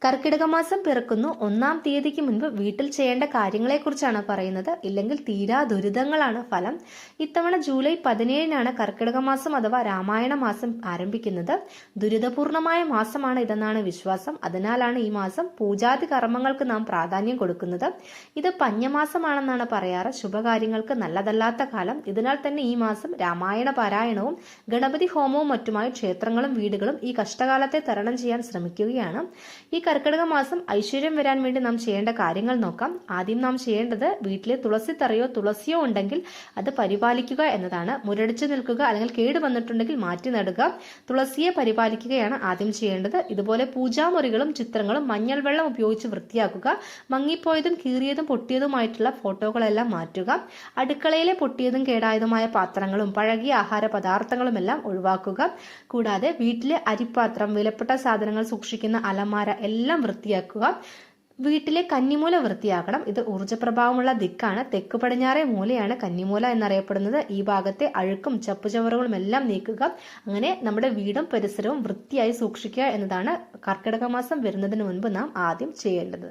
കർക്കിടക മാസം പിറക്കുന്നു. 1-ാം തീയതിക്ക് മുൻപ് വീട്ടിൽ ചെയ്യേണ്ട കാര്യങ്ങളെക്കുറിച്ചാണ് പറയുന്നത്. ഇല്ലെങ്കിൽ തീരാ ദുരിതങ്ങളാണ് ഫലം. ഇത്തവണ ജൂലൈ 17-നാണ് കർക്കിടക മാസം അഥവാ രാമായണ മാസം ആരംഭിക്കുന്നത്. ദുരിതപൂർണമായ മാസമാണ് ഇതെന്നാണ് വിശ്വാസം. അതിനാലാണ് ഈ മാസം പൂജാതി കർമ്മങ്ങൾക്ക് നാം പ്രാധാന്യം കൊടുക്കുന്നത്. ഇത് പഞ്ഞമാസമാണെന്നാണ് പറയാറ്. ശുഭകാര്യങ്ങൾക്ക് നല്ലതല്ലാത്ത കാലം. ഇതിനാൽ തന്നെ ഈ മാസം രാമായണ പാരായണവും ഗണപതി ഹോമവും മറ്റുമായി ക്ഷേത്രങ്ങളും വീടുകളും ഈ കഷ്ടകാലത്തെ തരണം ചെയ്യാൻ ശ്രമിക്കുകയാണ്. ഈ കർക്കിടക മാസം ഐശ്വര്യം വരാൻ വേണ്ടി നാം ചെയ്യേണ്ട കാര്യങ്ങൾ നോക്കാം. ആദ്യം നാം ചെയ്യേണ്ടത് വീട്ടിലെ തുളസിത്തറയോ തുളസിയോ ഉണ്ടെങ്കിൽ അത് പരിപാലിക്കുക എന്നതാണ്. മുരടിച്ചു നിൽക്കുക അല്ലെങ്കിൽ കേട് വന്നിട്ടുണ്ടെങ്കിൽ മാറ്റി നടുക. തുളസിയെ പരിപാലിക്കുകയാണ് ആദ്യം ചെയ്യേണ്ടത്. ഇതുപോലെ പൂജാമുറികളും ചിത്രങ്ങളും മഞ്ഞൾ വെള്ളം ഉപയോഗിച്ച് വൃത്തിയാക്കുക. മങ്ങിപ്പോയതും കീറിയതും പൊട്ടിയതുമായിട്ടുള്ള ഫോട്ടോകളെല്ലാം മാറ്റുക. അടുക്കളയിലെ പൊട്ടിയതും കേടായതുമായ പാത്രങ്ങളും പഴകിയ ആഹാര പദാർത്ഥങ്ങളുമെല്ലാം ഒഴിവാക്കുക. കൂടാതെ വീട്ടിലെ അരിപ്പാത്രം, വിലപ്പെട്ട സാധനങ്ങൾ സൂക്ഷിക്കുന്ന അലമാര എല്ലാം വൃത്തിയാക്കുക. വീട്ടിലെ കന്നിമൂല വൃത്തിയാക്കണം. ഇത് ഊർജ്ജപ്രഭാവമുള്ള ദിക്കാണ്. തെക്ക് പടിഞ്ഞാറേ മൂലയാണ് കന്നിമൂല എന്നറിയപ്പെടുന്നത്. ഈ ഭാഗത്തെ അഴുക്കും ചപ്പുചവറുകളും എല്ലാം നീക്കുക. അങ്ങനെ നമ്മുടെ വീടും പരിസരവും വൃത്തിയായി സൂക്ഷിക്കുക എന്നതാണ് കർക്കിടക മാസം വരുന്നതിന് മുൻപ് നാം ആദ്യം ചെയ്യേണ്ടത്.